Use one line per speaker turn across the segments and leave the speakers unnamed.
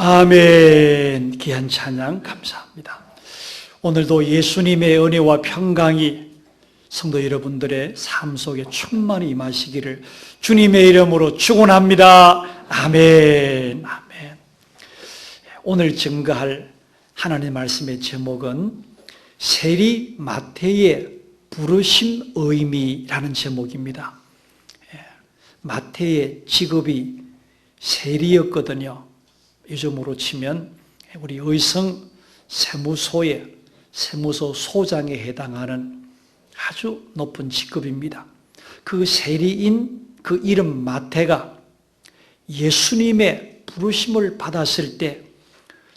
아멘. 귀한 찬양 감사합니다. 오늘도 예수님의 은혜와 평강이 성도 여러분들의 삶 속에 충만히 임하시기를 주님의 이름으로 축원합니다. 아멘. 아멘. 오늘 증거할 하나님의 말씀의 제목은 세리 마태의 부르심 의미라는 제목입니다. 마태의 직업이 세리였거든요. 요즘으로 치면 우리 의성 세무소의 세무소 소장에 해당하는 아주 높은 직급입니다. 그 세리인 그 이름 마태가 예수님의 부르심을 받았을 때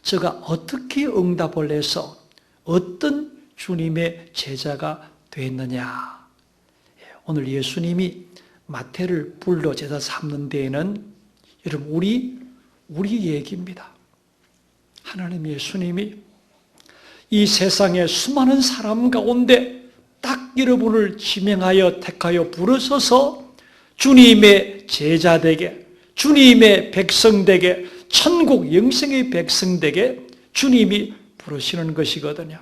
저가 어떻게 응답을 해서 어떤 주님의 제자가 됐느냐. 오늘 예수님이 마태를 불러 제자 삼는 데에는 여러분 우리 얘기입니다. 하나님 예수님이 이 세상의 수많은 사람 가운데 딱 여러분을 지명하여 택하여 부르셔서 주님의 제자되게, 주님의 백성되게, 천국 영생의 백성되게 주님이 부르시는 것이거든요.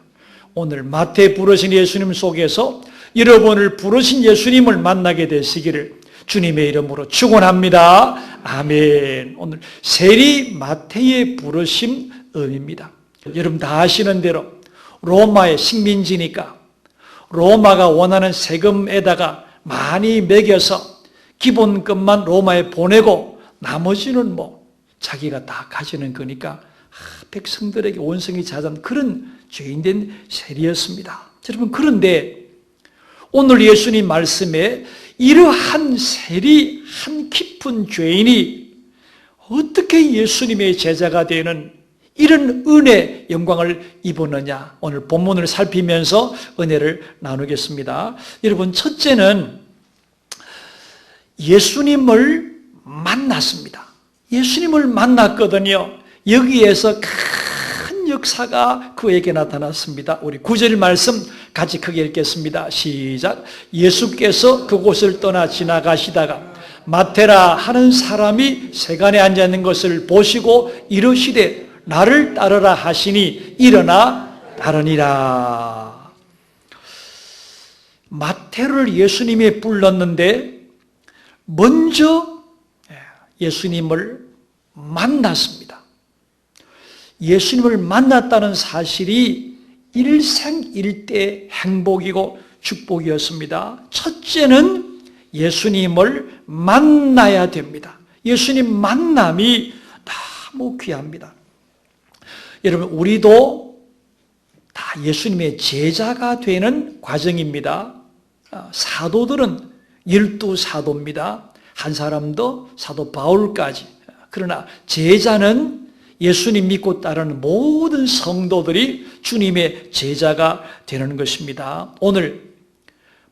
오늘 마태 부르신 예수님 속에서 여러분을 부르신 예수님을 만나게 되시기를 주님의 이름으로 축원합니다. 아멘. 오늘 세리 마태의 부르심 의미입니다. 여러분 다 아시는 대로 로마의 식민지니까 로마가 원하는 세금에다가 많이 매겨서 기본급만 로마에 보내고 나머지는 자기가 다 가지는 거니까 백성들에게 원성이 잦은 그런 죄인된 세리였습니다. 여러분 그런데 오늘 예수님 말씀에 이러한 세리 한 깊은 죄인이 어떻게 예수님의 제자가 되는 이런 은혜 영광을 입었느냐, 오늘 본문을 살피면서 은혜를 나누겠습니다. 여러분 첫째는 예수님을 만났습니다. 예수님을 만났거든요. 여기에서 큰 역사가 그에게 나타났습니다. 우리 9절 말씀 같이 크게 읽겠습니다. 시작. 예수께서 그곳을 떠나 지나가시다가 마테라 하는 사람이 세간에 앉아 있는 것을 보시고 이르시되 나를 따르라 하시니 일어나 따르니라. 마태를 예수님이 불렀는데 먼저 예수님을 만났습니다. 예수님을 만났다는 사실이 일생일대 행복이고 축복이었습니다. 첫째는 예수님을 만나야 됩니다. 예수님 만남이 너무 귀합니다. 여러분 우리도 다 예수님의 제자가 되는 과정입니다. 사도들은 12사도입니다. 한 사람도 사도 바울까지. 그러나 제자는 예수님 믿고 따르는 모든 성도들이 주님의 제자가 되는 것입니다. 오늘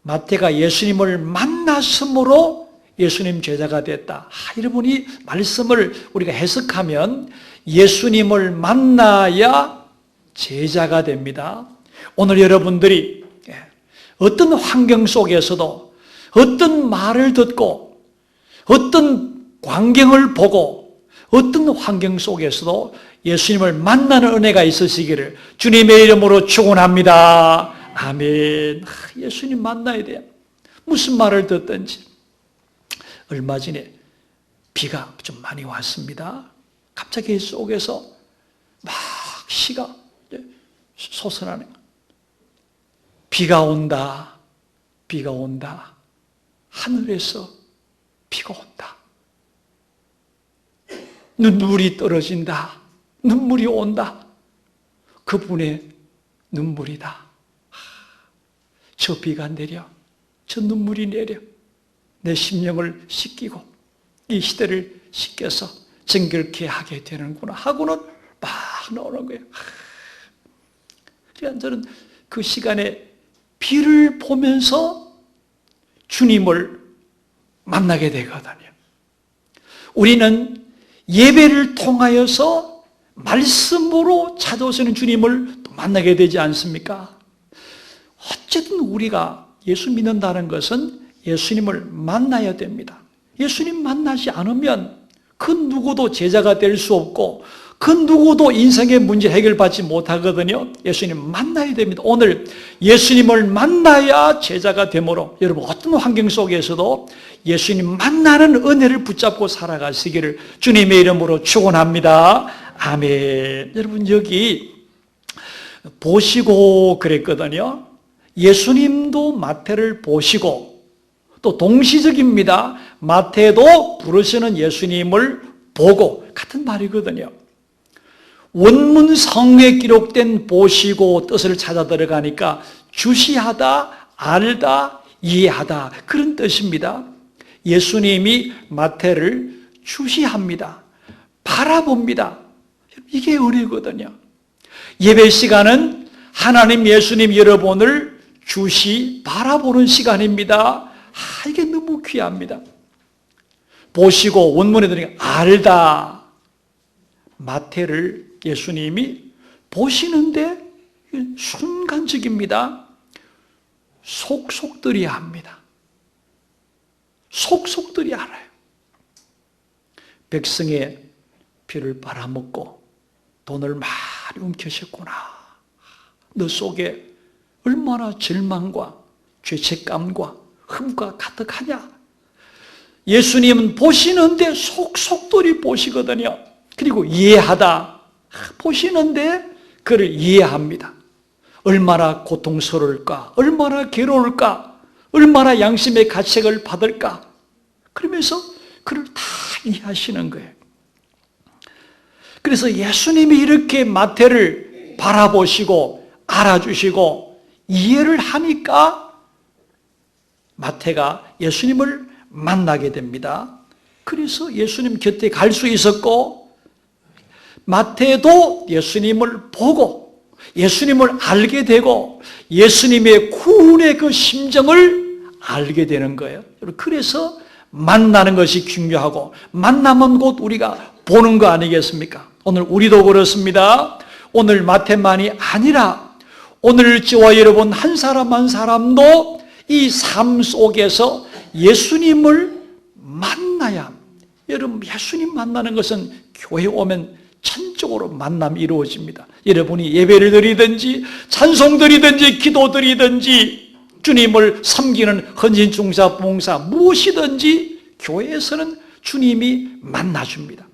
마태가 예수님을 만났으므로 예수님 제자가 됐다. 여러분이 말씀을 우리가 해석하면 예수님을 만나야 제자가 됩니다. 오늘 여러분들이 어떤 환경 속에서도 어떤 말을 듣고 어떤 광경을 보고 어떤 환경 속에서도 예수님을 만나는 은혜가 있으시기를 주님의 이름으로 축원합니다. 아멘. 예수님 만나야 돼요. 무슨 말을 듣든지. 얼마 전에 비가 좀 많이 왔습니다. 갑자기 속에서 막 시가 솟아나는 거예요. 비가 온다. 비가 온다. 하늘에서 비가 온다. 눈물이 떨어진다. 눈물이 온다. 그분의 눈물이다. 저 비가 내려. 저 눈물이 내려. 내 심령을 씻기고 이 시대를 씻겨서 정결케 하게 되는구나 하고는 막 나오는 거예요. 그러니까 저는 그 시간에 비를 보면서 주님을 만나게 되거든요. 우리는 예배를 통하여서 말씀으로 찾아오시는 주님을 또 만나게 되지 않습니까? 어쨌든 우리가 예수 믿는다는 것은 예수님을 만나야 됩니다. 예수님 만나지 않으면 그 누구도 제자가 될 수 없고 그 누구도 인생의 문제 해결받지 못하거든요. 예수님 만나야 됩니다. 오늘 예수님을 만나야 제자가 되므로 여러분 어떤 환경 속에서도 예수님 만나는 은혜를 붙잡고 살아가시기를 주님의 이름으로 축원합니다. 아멘. 여러분 여기 보시고 그랬거든요. 예수님도 마태를 보시고 또 동시적입니다. 마태도 부르시는 예수님을 보고 같은 말이거든요. 원문 성에 기록된 보시고 뜻을 찾아 들어가니까 주시하다, 알다, 이해하다 그런 뜻입니다. 예수님이 마태를 주시합니다. 바라봅니다. 이게 은혜거든요. 예배 시간은 하나님 예수님 여러분을 바라보는 시간입니다. 이게 너무 귀합니다. 보시고 원문에 들으니까 알다. 마태를 예수님이 보시는데 순간적입니다. 속속들이 합니다. 속속들이 알아요. 백성의 피를 빨아먹고 돈을 많이 움켜셨구나. 너 속에 얼마나 절망과 죄책감과 흠과 가득하냐. 예수님은 보시는데 속속들이 보시거든요. 그리고 이해하다. 보시는데 그를 이해합니다. 얼마나 고통스러울까, 얼마나 괴로울까, 얼마나 양심의 가책을 받을까. 그러면서 그를 다 이해하시는 거예요. 그래서 예수님이 이렇게 마태를 바라보시고 알아주시고 이해를 하니까 마태가 예수님을 만나게 됩니다. 그래서 예수님 곁에 갈 수 있었고 마태도 예수님을 보고 예수님을 알게 되고 예수님의 구원의 그 심정을 알게 되는 거예요. 그래서 만나는 것이 중요하고 만나면 곧 우리가 보는 거 아니겠습니까? 오늘 우리도 그렇습니다. 오늘 마태만이 아니라 오늘 저와 여러분 한 사람 한 사람도 이 삶 속에서 예수님을 만나야, 여러분 예수님 만나는 것은 교회 오면 천적으로 만남이 이루어집니다. 여러분이 예배를 드리든지 찬송 드리든지 기도 드리든지 주님을 섬기는 헌신중사 봉사 무엇이든지 교회에서는 주님이 만나줍니다.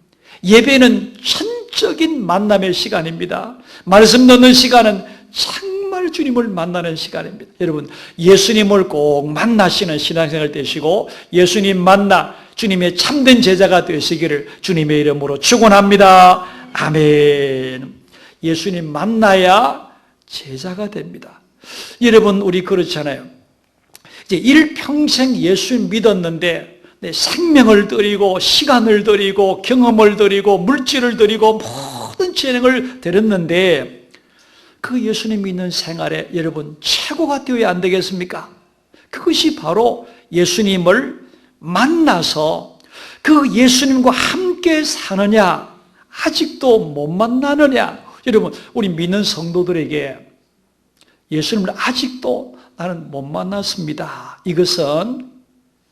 예배는 천적인 만남의 시간입니다. 말씀 듣는 시간은 정말 주님을 만나는 시간입니다. 여러분 예수님을 꼭 만나시는 신앙생활 되시고 예수님 만나 주님의 참된 제자가 되시기를 주님의 이름으로 축원합니다. 아멘. 예수님 만나야 제자가 됩니다. 여러분 우리 그렇잖아요. 이제 일평생 예수님 믿었는데 생명을 드리고 시간을 드리고 경험을 드리고 물질을 드리고 모든 재능을 드렸는데 그 예수님 믿는 생활에 여러분 최고가 되어야 안 되겠습니까? 그것이 바로 예수님을 만나서 그 예수님과 함께 사느냐 아직도 못 만나느냐. 여러분 우리 믿는 성도들에게 예수님을 아직도 나는 못 만났습니다. 이것은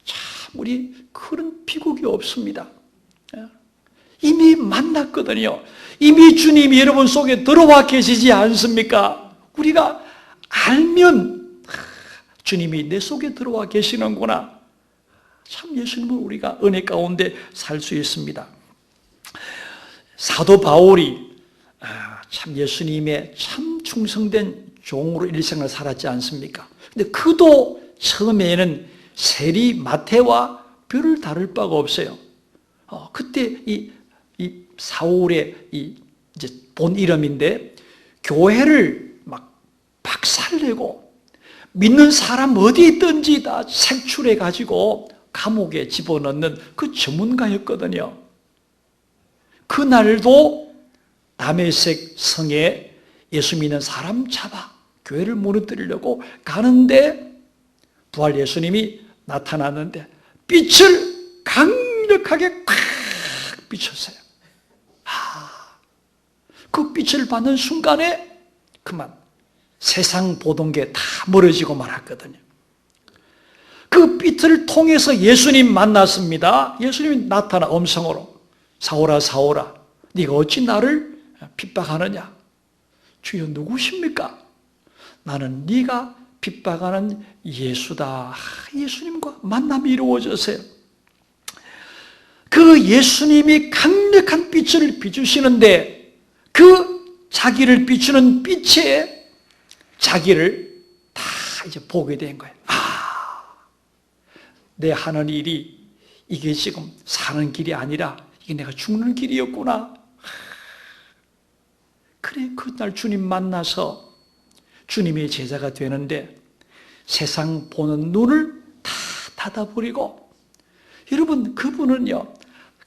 참 우리 그런 비극이 없습니다. 이미 만났거든요. 이미 주님이 여러분 속에 들어와 계시지 않습니까? 우리가 알면 주님이 내 속에 들어와 계시는구나. 참 예수님은 우리가 은혜 가운데 살 수 있습니다. 사도 바울이 참 예수님의 참 충성된 종으로 일생을 살았지 않습니까? 근데 그도 처음에는 세리 마태와 별을 다를 바가 없어요. 그때 이 사울의 이제 본 이름인데 교회를 막 박살내고 믿는 사람 어디 있든지 다 색출해 가지고 감옥에 집어넣는 그 전문가였거든요. 그날도 다메섹 성에 예수 믿는 사람 잡아 교회를 무너뜨리려고 가는데 부활 예수님이 나타났는데 빛을 강력하게 콱 비쳤어요. 그 빛을 받는 순간에 그만 세상 보던 게 다 멀어지고 말았거든요. 그 빛을 통해서 예수님 만났습니다. 예수님이 나타나 음성으로 사오라 사오라 네가 어찌 나를 핍박하느냐? 주여 누구십니까? 나는 네가 핍박하는 예수다. 예수님과 만남이 이루어졌어요. 그 예수님이 강력한 빛을 비추시는데 그 자기를 비추는 빛에 자기를 다 이제 보게 된 거예요. 내 하는 일이 이게 지금 사는 길이 아니라 이게 내가 죽는 길이었구나. 그래, 그날 주님 만나서 주님의 제자가 되는데 세상 보는 눈을 다 닫아버리고, 여러분, 그분은요,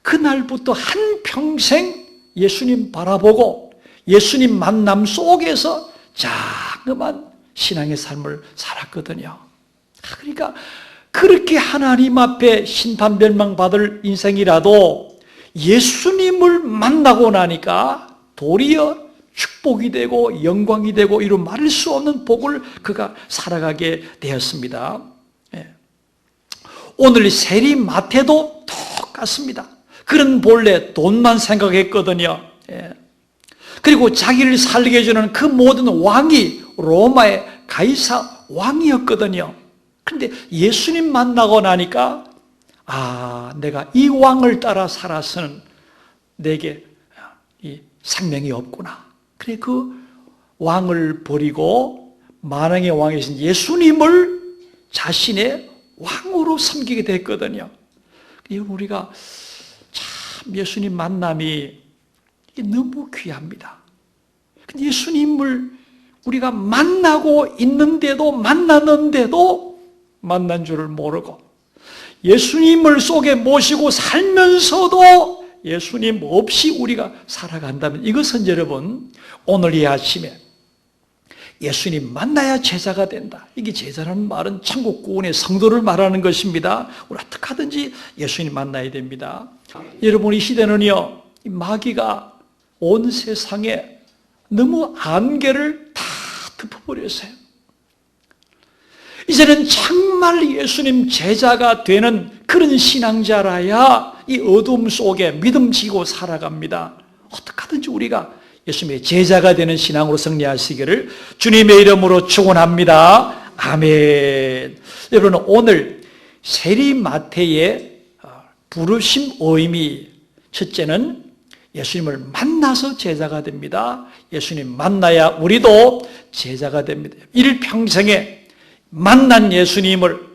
그날부터 한평생 예수님 바라보고 예수님 만남 속에서 자그만 신앙의 삶을 살았거든요. 그러니까 그렇게 하나님 앞에 심판멸망받을 인생이라도 예수님을 만나고 나니까 도리어 축복이 되고 영광이 되고 이루 말할 수 없는 복을 그가 살아가게 되었습니다. 오늘 세리 마태도 똑같습니다. 그는 본래 돈만 생각했거든요. 그리고 자기를 살게 해주는 그 모든 왕이 로마의 가이사 왕이었거든요. 그런데 예수님 만나고 나니까 내가 이 왕을 따라 살아서는 내게 이 생명이 없구나. 그래, 그 왕을 버리고 만왕의 왕이신 예수님을 자신의 왕으로 섬기게 됐거든요. 우리가 참 예수님 만남이 너무 귀합니다. 예수님을 우리가 만나고 있는데도 만났는데도 만난 줄을 모르고 예수님을 속에 모시고 살면서도 예수님 없이 우리가 살아간다면 이것은 여러분 오늘 이 아침에 예수님 만나야 제자가 된다. 이게 제자라는 말은 천국 구원의 성도를 말하는 것입니다. 우리 어떻게 하든지 예수님 만나야 됩니다. 여러분 이 시대는요, 마귀가 온 세상에 너무 안개를 다 덮어버렸어요. 이제는 정말 예수님 제자가 되는 그런 신앙자라야 이 어둠 속에 믿음 지고 살아갑니다. 어떻게 하든지 우리가 예수님의 제자가 되는 신앙으로 승리하시기를 주님의 이름으로 축원합니다. 아멘. 여러분 오늘 세리 마태의 부르심 의미, 첫째는 예수님을 만나서 제자가 됩니다. 예수님 만나야 우리도 제자가 됩니다. 일평생에 만난 예수님을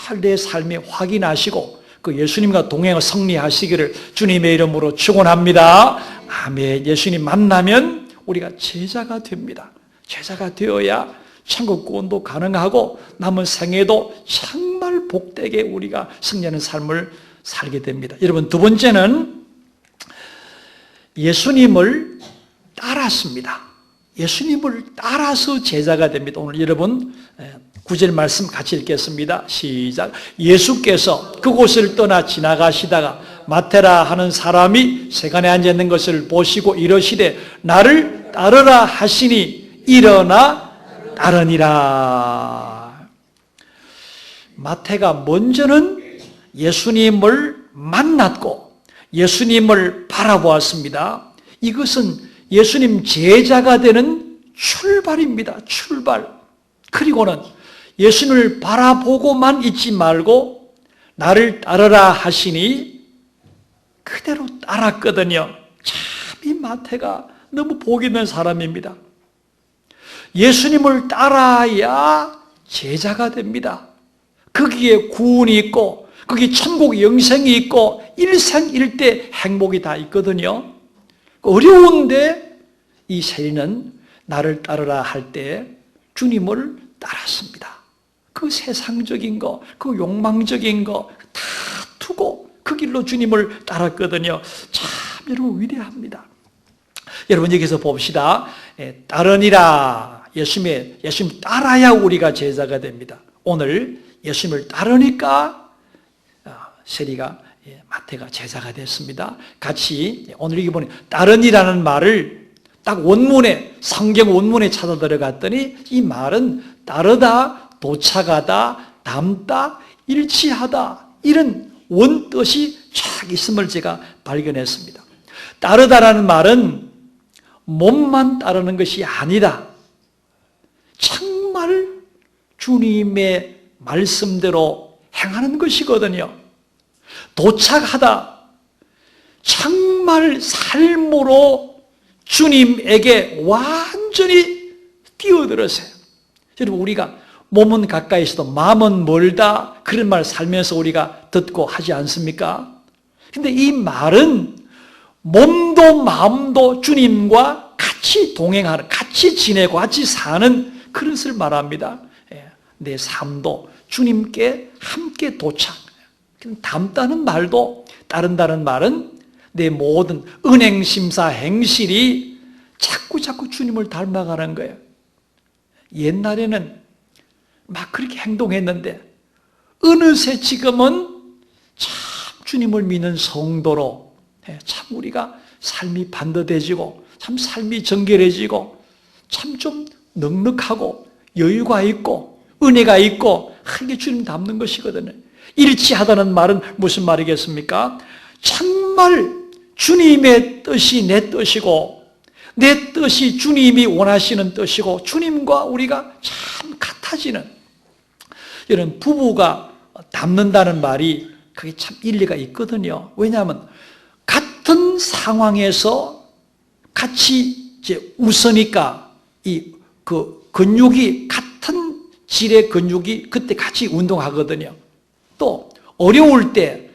늘 내 삶에 확인하시고 그 예수님과 동행을 승리하시기를 주님의 이름으로 축원합니다. 아멘. 예수님 만나면 우리가 제자가 됩니다. 제자가 되어야 천국 구원도 가능하고 남은 생애도 정말 복되게 우리가 승리하는 삶을 살게 됩니다. 여러분 두 번째는 예수님을 따랐습니다. 예수님을 따라서 제자가 됩니다. 오늘 여러분 9절 말씀 같이 읽겠습니다. 시작. 예수께서 그곳을 떠나 지나가시다가 마테라 하는 사람이 세간에 앉아 있는 것을 보시고 이러시되 나를 따르라 하시니 일어나 따르니라. 마태가 먼저는 예수님을 만났고 예수님을 바라보았습니다. 이것은 예수님 제자가 되는 출발입니다. 출발. 그리고는 예수님을 바라보고만 있지 말고 나를 따르라 하시니 그대로 따랐거든요. 참 이 마태가 너무 복 있는 사람입니다. 예수님을 따라야 제자가 됩니다. 거기에 구원이 있고 거기 천국 영생이 있고 일생일대 행복이 다 있거든요. 어려운데 이 세리는 나를 따르라 할 때 주님을 따랐습니다. 그 세상적인 거, 그 욕망적인 거 다 두고 그 길로 주님을 따랐거든요. 참 여러분 위대합니다. 여러분 여기서 봅시다. 따르니라. 예수님 따라야 우리가 제자가 됩니다. 오늘 예수님을 따르니까 세리가 마태가 제자가 됐습니다. 같이 오늘 여기 보니 따르니라는 말을 딱 원문에 성경 원문에 찾아 들어갔더니 이 말은 따르다, 도착하다, 닮다, 일치하다 이런 원뜻이 쫙 있음을 제가 발견했습니다. 따르다라는 말은 몸만 따르는 것이 아니다. 정말 주님의 말씀대로 행하는 것이거든요. 도착하다. 정말 삶으로 주님에게 완전히 뛰어들으세요. 여러분, 우리가 몸은 가까이 있어도 마음은 멀다, 그런 말 살면서 우리가 듣고 하지 않습니까? 근데 이 말은 몸도 마음도 주님과 같이 동행하는, 같이 지내고 같이 사는 그런 것을 말합니다. 내 삶도 주님께 함께 도착. 닮다는 말도, 따른다는 말은 내 모든 은행, 심사, 행실이 자꾸 주님을 닮아가는 거예요. 옛날에는 막 그렇게 행동했는데 어느새 지금은 참 주님을 믿는 성도로 참 우리가 삶이 반듯해지고 참 삶이 정결해지고 참 좀 넉넉하고 여유가 있고 은혜가 있고 이게 주님 닮는 것이거든요. 일치하다는 말은 무슨 말이겠습니까? 정말 주님의 뜻이 내 뜻이고 내 뜻이 주님이 원하시는 뜻이고 주님과 우리가 참 같아지는, 이런 부부가 닮는다는 말이 그게 참 일리가 있거든요. 왜냐하면 같은 상황에서 같이 이제 웃으니까 그 근육이 같은 질의 근육이 그때 같이 운동하거든요. 또 어려울 때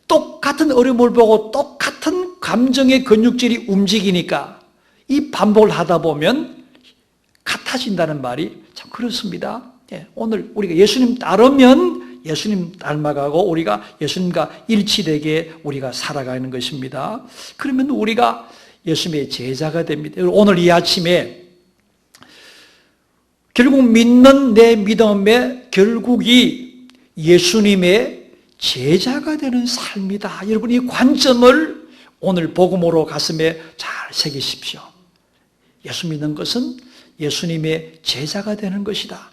똑같은 어려움을 보고 똑같은 감정의 근육질이 움직이니까 이 반복을 하다 보면 같아진다는 말이 참 그렇습니다. 오늘 우리가 예수님 따르면 예수님 닮아가고 우리가 예수님과 일치되게 우리가 살아가는 것입니다. 그러면 우리가 예수님의 제자가 됩니다. 오늘 이 아침에 결국 믿는 내 믿음의 결국이 예수님의 제자가 되는 삶이다. 여러분, 이 관점을 오늘 복음으로 가슴에 잘 새기십시오. 예수 믿는 것은 예수님의 제자가 되는 것이다.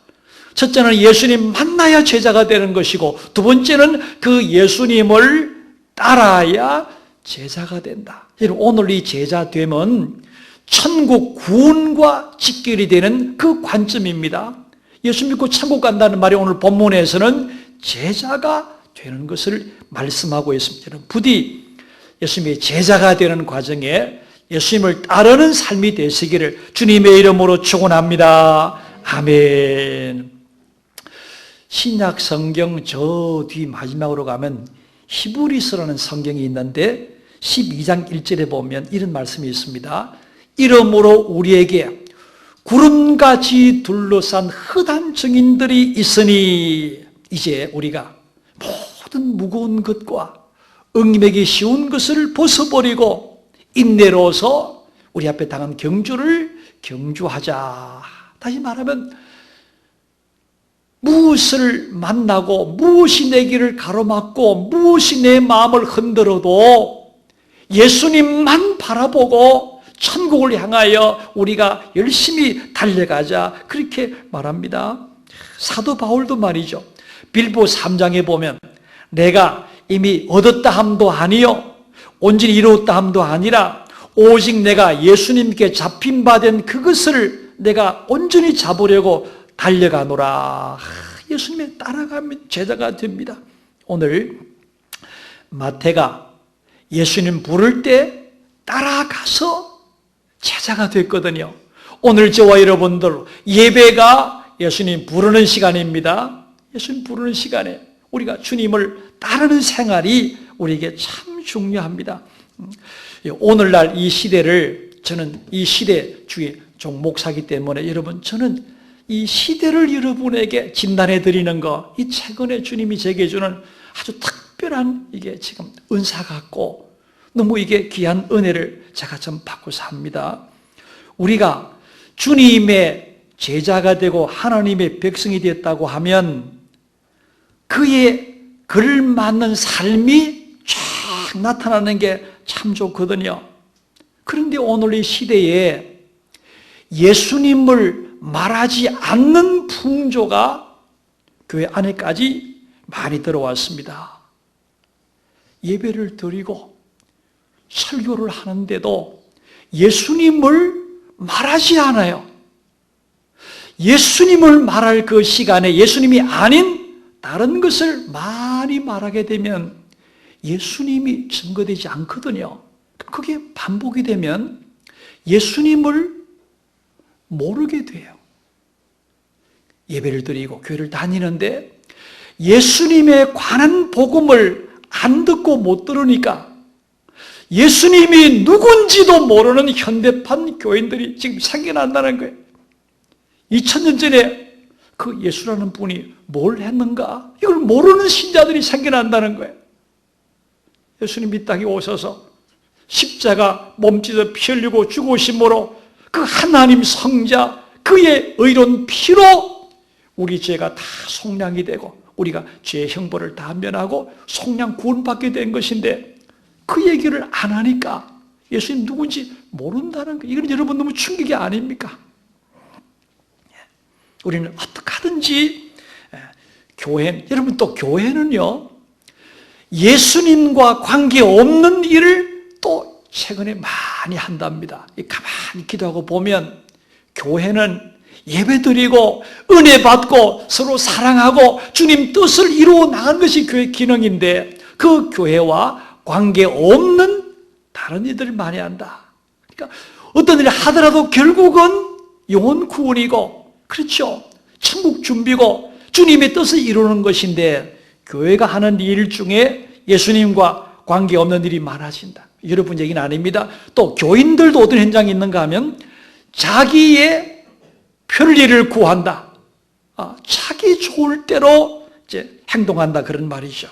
첫째는 예수님 만나야 제자가 되는 것이고, 두 번째는 그 예수님을 따라야 제자가 된다. 여러분, 오늘 이 제자 되면 천국 구원과 직결이 되는 그 관점입니다. 예수 믿고 천국 간다는 말이 오늘 본문에서는 제자가 되는 것을 말씀하고 있습니다. 여러분, 부디 예수님의 제자가 되는 과정에 예수님을 따르는 삶이 되시기를 주님의 이름으로 축원합니다. 아멘. 신약 성경 저 뒤 마지막으로 가면 히브리서라는 성경이 있는데 12장 1절에 보면 이런 말씀이 있습니다. 이러므로 우리에게 구름같이 둘러싼 흩한 증인들이 있으니 이제 우리가 모든 무거운 것과 얽매기 쉬운 것을 벗어버리고 인내로서 우리 앞에 당한 경주를 경주하자. 다시 말하면 무엇을 만나고 무엇이 내 길을 가로막고 무엇이 내 마음을 흔들어도 예수님만 바라보고 천국을 향하여 우리가 열심히 달려가자, 그렇게 말합니다. 사도 바울도 말이죠. 빌보 3장에 보면 내가 이미 얻었다 함도 아니요 온전히 이루었다 함도 아니라 오직 내가 예수님께 잡힌 바 된 그것을 내가 온전히 잡으려고 달려가노라. 예수님에 따라가면 제자가 됩니다. 오늘 마태가 예수님 부를 때 따라가서 제자가 됐거든요. 오늘 저와 여러분들 예배가 예수님 부르는 시간입니다. 예수님 부르는 시간에 우리가 주님을 따르는 생활이 우리에게 참 중요합니다. 오늘날 이 시대를, 저는 이 시대 주의 종목사기 때문에 여러분, 저는 이 시대를 여러분에게 진단해 드리는 거, 이 최근에 주님이 제게 주는 아주 특별한 이게 지금 은사 같고 너무 이게 귀한 은혜를 제가 좀 받고 삽니다. 우리가 주님의 제자가 되고 하나님의 백성이 되었다고 하면 그의 걸맞는 삶이 쫙 나타나는 게 참 좋거든요. 그런데 오늘 이 시대에 예수님을 말하지 않는 풍조가 교회 안에까지 많이 들어왔습니다. 예배를 드리고 설교를 하는데도 예수님을 말하지 않아요. 예수님을 말할 그 시간에 예수님이 아닌 다른 것을 많이 말하게 되면 예수님이 증거되지 않거든요. 그게 반복이 되면 예수님을 모르게 돼요. 예배를 드리고 교회를 다니는데 예수님에 관한 복음을 안 듣고 못 들으니까 예수님이 누군지도 모르는 현대판 교인들이 지금 생겨난다는 거예요. 2000년 전에 그 예수라는 분이 뭘 했는가? 이걸 모르는 신자들이 생겨난다는 거예요. 예수님 이 땅에 오셔서 십자가 몸짓어 피 흘리고 죽으심으로 그 하나님 성자 그의 의로운 피로 우리 죄가 다 속량이 되고 우리가 죄의 형벌을 다 면하고 속량 구원받게 된 것인데 그 얘기를 안 하니까 예수님 누군지 모른다는 거예요. 이건 여러분 너무 충격이 아닙니까? 우리는 어떻게 하든지 교회, 여러분 또 교회는요 예수님과 관계없는 일을 또 최근에 많이 한답니다. 가만히 기도하고 보면 교회는 예배드리고 은혜 받고 서로 사랑하고 주님 뜻을 이루어 나가는 것이 교회 기능인데 그 교회와 관계없는 다른 일들을 많이 한다. 그러니까 어떤 일을 하더라도 결국은 영혼 구원이고 그렇죠. 천국 준비고 주님의 뜻을 이루는 것인데 교회가 하는 일 중에 예수님과 관계없는 일이 많아진다. 여러분 얘기는 아닙니다. 또 교인들도 어떤 현장이 있는가 하면 자기의 편리를 구한다. 자기 좋을 대로 이제 행동한다 그런 말이죠.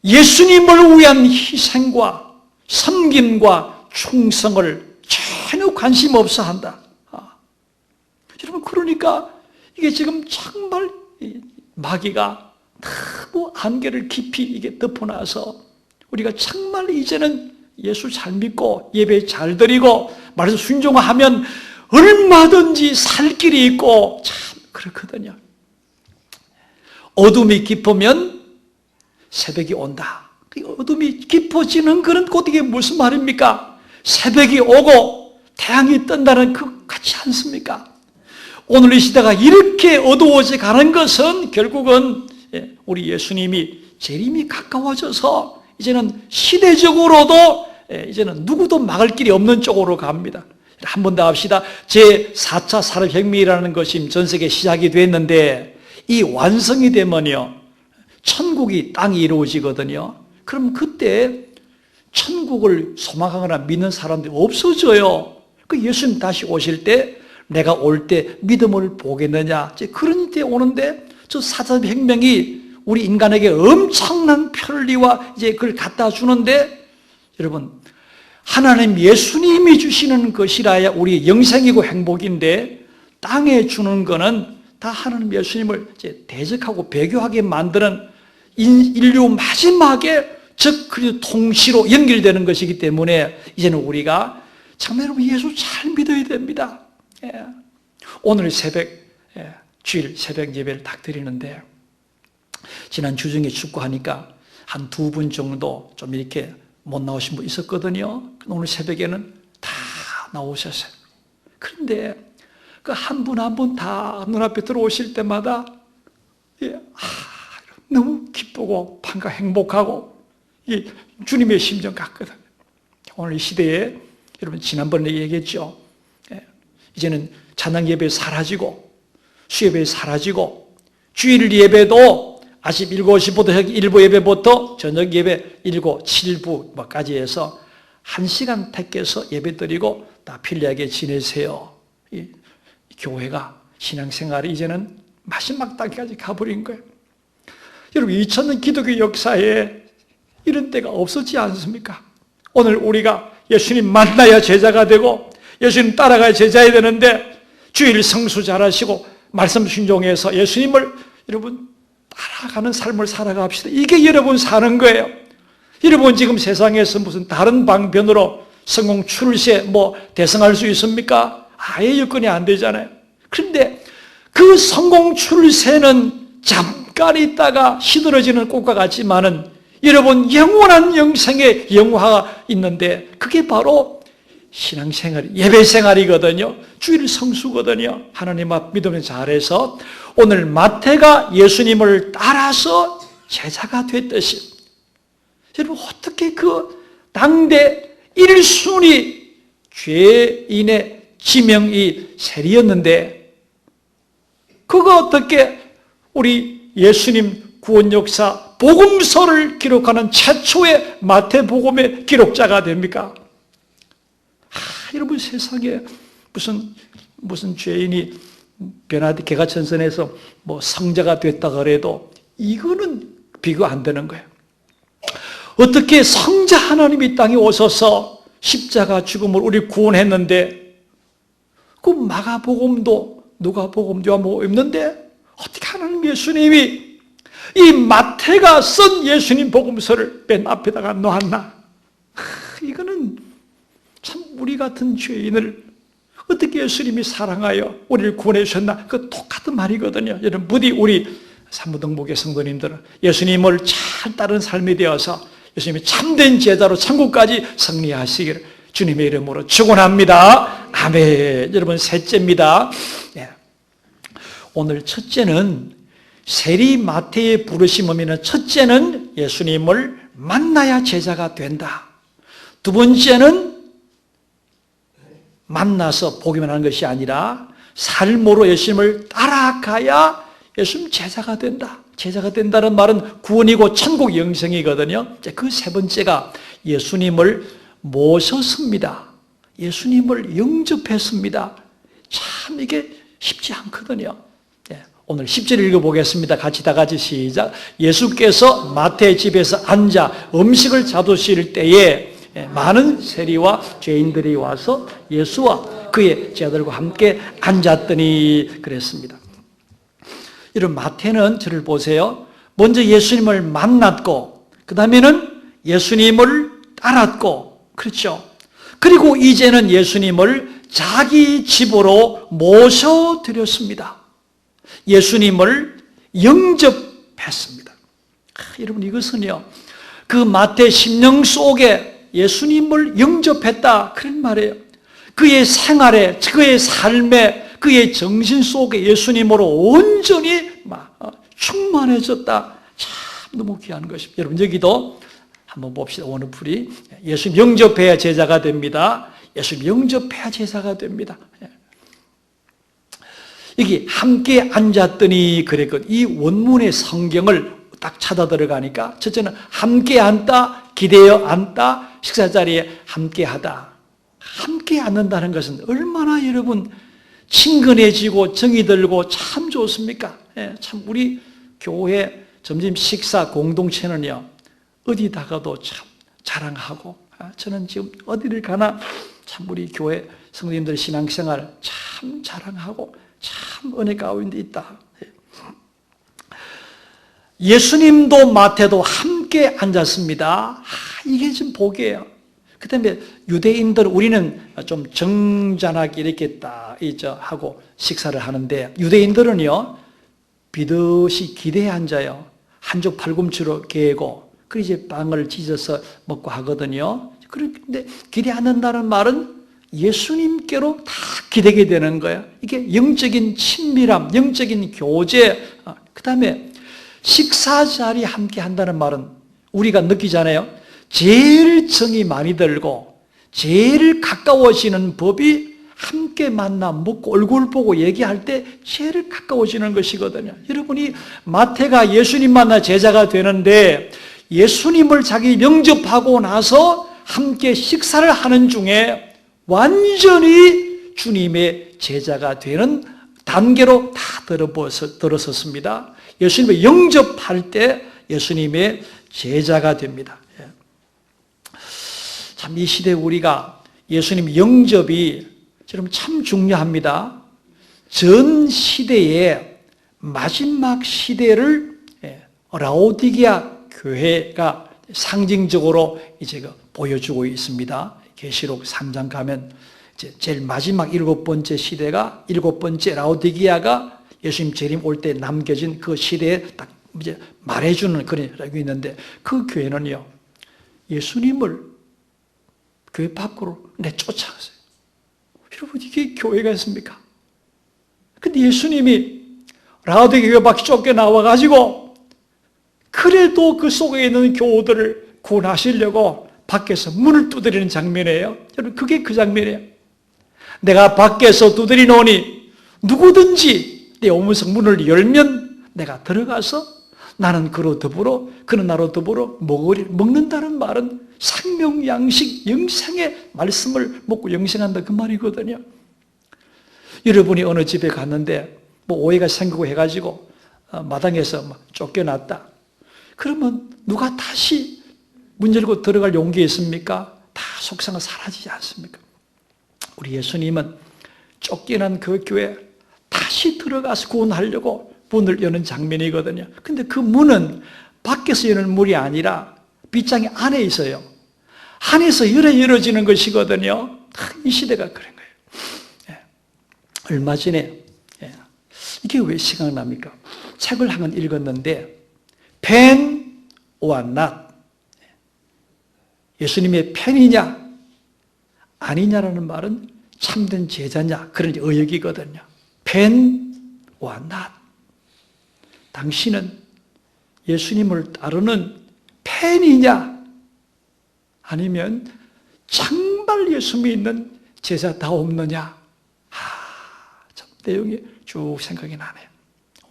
예수님을 위한 희생과 섬김과 충성을 전혀 관심 없어 한다. 여러분 그러니까 이게 지금 정말 마귀가 너무 안개를 깊이 이게 덮어놔서 우리가 정말 이제는 예수 잘 믿고 예배 잘 드리고 말해서 순종하면 얼마든지 살 길이 있고 참 그렇거든요. 어둠이 깊으면 새벽이 온다. 어둠이 깊어지는 것은 곧 이게 무슨 말입니까? 새벽이 오고 태양이 뜬다는 그 같지 않습니까? 오늘 이 시대가 이렇게 어두워져 가는 것은 결국은 우리 예수님이 재림이 가까워져서 이제는 시대적으로도 이제는 누구도 막을 길이 없는 쪽으로 갑니다. 한 번 더 합시다. 제4차 산업혁명이라는 것이 전 세계에 시작이 됐는데 이 완성이 되면요 천국이 땅이 이루어지거든요. 그럼 그때 천국을 소망하거나 믿는 사람들이 없어져요. 그 예수님 다시 오실 때 내가 올 때 믿음을 보겠느냐 그런 때 오는데 저 산업혁명이 우리 인간에게 엄청난 편리와 이제 그걸 갖다 주는데 여러분 하나님 예수님이 주시는 것이라야 우리 영생이고 행복인데 땅에 주는 거는 다 하나님 예수님을 이제 대적하고 배교하게 만드는 인류 마지막에 즉 그리스도 통치로 연결되는 것이기 때문에 이제는 우리가 정말 여러분 예수 잘 믿어야 됩니다. 오늘 새벽 주일 새벽 예배를 딱 드리는데 지난 주중에 축구하니까 한 2분 정도 좀 이렇게 못 나오신 분 있었거든요. 오늘 새벽에는 다 나오셨어요. 그런데 그 한 분 한 분 다 눈앞에 들어오실 때마다 너무 기쁘고 반가 행복하고 주님의 심정 같거든요. 오늘 이 시대에 여러분 지난번에 얘기했죠. 이제는 찬양 예배 사라지고 수예배 사라지고 주일 예배도 아침 7시부터 일부 예배부터 저녁 예배 7, 7부까지 해서 1시간 택해서 예배 드리고 다 편리하게 지내세요. 이 교회가 신앙생활이 이제는 마지막 단계까지 가버린 거예요. 여러분 2000년 기독교 역사에 이런 때가 없었지 않습니까? 오늘 우리가 예수님 만나야 제자가 되고 예수님 따라가야 제자야 되는데 주일 성수 잘하시고 말씀 순종해서 예수님을 여러분 따라가는 삶을 살아갑시다. 이게 여러분 사는 거예요. 여러분 지금 세상에서 무슨 다른 방편으로 성공 출세 대성할 수 있습니까? 아예 여건이 안 되잖아요. 그런데 그 성공 출세는 잠깐 있다가 시들어지는 꽃과 같지만은 여러분 영원한 영생의 영화가 있는데 그게 바로 신앙생활, 예배생활이거든요. 주일 성수거든요. 하나님 앞 믿으면 잘해서 오늘 마태가 예수님을 따라서 제자가 됐듯이 여러분 어떻게 그 당대 1순위 죄인의 지명이 세리였는데 그거 어떻게 우리 예수님 구원 역사 복음서를 기록하는 최초의 마태복음의 기록자가 됩니까? 여러분 세상에 무슨 죄인이 변화된 개가천선에서 뭐 성자가 됐다 그래도 이거는 비교 안 되는 거예요. 어떻게 성자 하나님이 땅에 오셔서 십자가 죽음을 우리 구원했는데 그 마가복음도 누가복음도 요한복음 없는데 어떻게 하나님 예수님이 이 마태가 쓴 예수님 복음서를 맨 앞에다가 놓았나? 이거는 참 우리 같은 죄인을 어떻게 예수님이 사랑하여 우리를 구원해 주셨나? 그 똑같은 말이거든요. 여러분 부디 우리 산무등목의 성도님들은 예수님을 잘 따른 삶이 되어서 예수님이 참된 제자로 천국까지 승리하시기를 주님의 이름으로 축원합니다. 아멘. 여러분 셋째입니다. 오늘 첫째는 세리 마태의 부르심이면 첫째는 예수님을 만나야 제자가 된다. 두 번째는 만나서 보기만 하는 것이 아니라 삶으로 예수님을 따라가야 예수님 제자가 된다. 제자가 된다는 말은 구원이고 천국 영생이거든요. 그 세 번째가 예수님을 모셨습니다. 예수님을 영접했습니다. 참 이게 쉽지 않거든요. 오늘 10절 읽어보겠습니다. 다 같이 시작. 예수께서 마태의 집에서 앉아 음식을 잡수실 때에 많은 세리와 죄인들이 와서 예수와 그의 제자들과 함께 앉았더니 그랬습니다. 이런 마태는 저를 보세요. 먼저 예수님을 만났고 그 다음에는 예수님을 따랐고 그렇죠. 그리고 이제는 예수님을 자기 집으로 모셔드렸습니다. 예수님을 영접했습니다. 여러분 이것은요 그 마태 심령 속에 예수님을 영접했다 그런 말이에요. 그의 생활에 그의 삶에 그의 정신 속에 예수님으로 온전히 충만해졌다. 참 너무 귀한 것입니다. 여러분 여기도 한번 봅시다. 원어풀이 예수님 영접해야 제자가 됩니다. 예수님 영접해야 제자가 됩니다. 여기 함께 앉았더니 그랬거든요. 이 원문의 성경을 딱 찾아 들어가니까 첫째는 함께 앉다, 기대어 앉다, 식사 자리에 함께 하다. 함께 앉는다는 것은 얼마나 여러분 친근해지고 정이 들고 참 좋습니까? 참 우리 교회 점심 식사 공동체는요 어디다가도 참 자랑하고 저는 지금 어디를 가나 참 우리 교회 성도님들 신앙생활 참 자랑하고 참 은혜 가운데 있다. 예수님도 마태도 함께 앉았습니다. 이게 좀 복이에요. 그 다음에 유대인들 우리는 좀 정잔하게 이렇게 딱 하고 식사를 하는데 유대인들은요 비듯이 기대에 앉아요. 한쪽 팔꿈치로 개고 그리고 이제 빵을 찢어서 먹고 하거든요. 그런데 기대 앉는다는 말은 예수님께로 다 기대게 되는 거예요. 이게 영적인 친밀함, 영적인 교제. 그 다음에 식사 자리 함께 한다는 말은 우리가 느끼잖아요. 제일 정이 많이 들고 제일 가까워지는 법이 함께 만나 먹고 얼굴 보고 얘기할 때 제일 가까워지는 것이거든요. 여러분이 마태가 예수님 만나 제자가 되는데 예수님을 자기 영접하고 나서 함께 식사를 하는 중에 완전히 주님의 제자가 되는 단계로 다 들어섰습니다. 예수님을 영접할 때 예수님의 제자가 됩니다. 참 이 시대에 우리가 예수님 영접이 참 중요합니다. 전 시대의 마지막 시대를 라오디게아 교회가 상징적으로 이제 보여주고 있습니다. 계시록 3장 가면 이제 제일 마지막 7번째 시대가 7번째 라오디게아가 예수님 재림 올 때 남겨진 그 시대에 딱 이제 말해주는 그런 게 있는데 그 교회는요, 예수님을 교회 밖으로 내쫓아갔어요. 여러분, 이게 교회가 있습니까? 근데 예수님이 라오디게 교회 밖에 쫓겨나와가지고 그래도 그 속에 있는 교우들을 구원하시려고 밖에서 문을 두드리는 장면이에요. 여러분, 그게 그 장면이에요. 내가 밖에서 두드리노니 누구든지 내 오문석 문을 열면 내가 들어가서 나는 그로 더불어 그는 나로 더불어 먹는다는 말은 생명, 양식, 영생의 말씀을 먹고 영생한다 그 말이거든요. 여러분이 어느 집에 갔는데 뭐 오해가 생기고 해가지고 마당에서 막 쫓겨났다. 그러면 누가 다시 문 열고 들어갈 용기 있습니까? 다 속상은 사라지지 않습니까? 우리 예수님은 쫓겨난 그 교회 다시 들어가서 구원하려고 문을 여는 장면이거든요. 근데 그 문은 밖에서 여는 문이 아니라 빗장이 안에 있어요. 안에서 열어지는 것이거든요. 이 시대가 그런 거예요. 예. 얼마 전에 이게 왜 생각납니까? 책을 한 권 읽었는데 pen or not, 예수님의 팬이냐 아니냐라는 말은 참된 제자냐 그런 의역이거든요. pen or not, 당신은 예수님을 따르는 팬이냐 아니면 정말 예수 믿는 제자다없느냐. 참 내용이 쭉 생각이 나네요.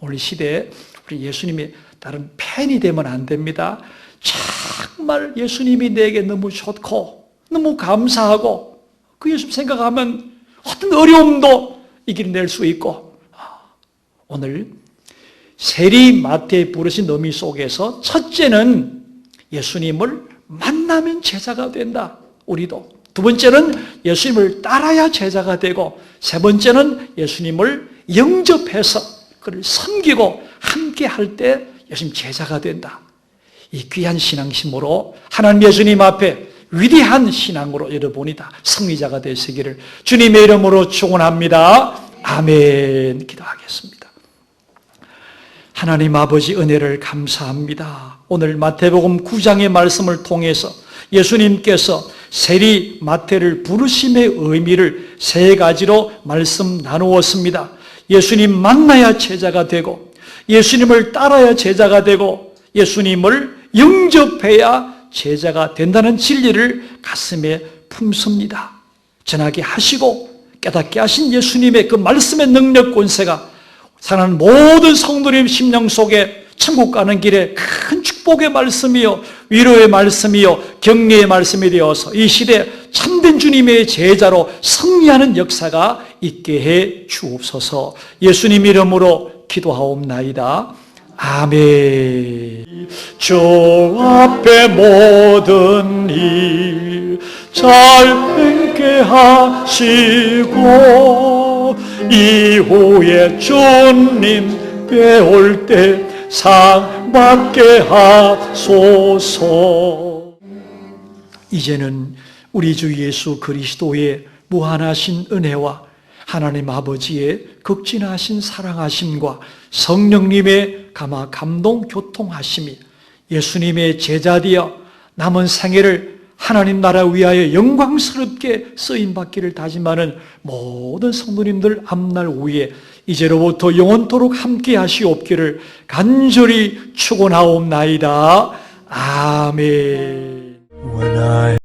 오늘 시대에 우리 예수님이 다른 팬이 되면 안 됩니다. 정말 예수님이 내게 너무 좋고 너무 감사하고 그 예수님 생각하면 어떤 어려움도 이겨낼 수 있고, 오늘 세리 마태에 부르신 의미 속에서 첫째는 예수님을 만나면 제자가 된다. 우리도. 두 번째는 예수님을 따라야 제자가 되고, 세 번째는 예수님을 영접해서 그를 섬기고 함께 할 때 예수님 제자가 된다. 이 귀한 신앙심으로 하나님 예수님 앞에 위대한 신앙으로 여러분이 다 승리자가 되시기를 주님의 이름으로 축원합니다. 아멘. 기도하겠습니다. 하나님 아버지, 은혜를 감사합니다. 오늘 마태복음 9장의 말씀을 통해서 예수님께서 세리 마태를 부르심의 의미를 세 가지로 말씀 나누었습니다. 예수님 만나야 제자가 되고, 예수님을 따라야 제자가 되고, 예수님을 영접해야 제자가 된다는 진리를 가슴에 품습니다. 전하게 하시고 깨닫게 하신 예수님의 그 말씀의 능력 권세가 사랑하는 모든 성도님 심령 속에 천국 가는 길에 큰 축복의 말씀이요, 위로의 말씀이요, 격려의 말씀이 되어서 이 시대 참된 주님의 제자로 승리하는 역사가 있게 해 주옵소서. 예수님 이름으로 기도하옵나이다. 아멘. 주 앞에 모든 일 잘 행케 하시고, 이후에 주님 뵈올 때 상 받게 하소서. 이제는 우리 주 예수 그리스도의 무한하신 은혜와 하나님 아버지의 극진하신 사랑하심과 성령님의 감화 감동 교통하심이 예수님의 제자되어 남은 생애를 하나님 나라 위하여 영광스럽게 쓰임받기를 다짐하는 모든 성도님들 앞날 후에 이제로부터 영원토록 함께 하시옵기를 간절히 축원하옵나이다. 아멘.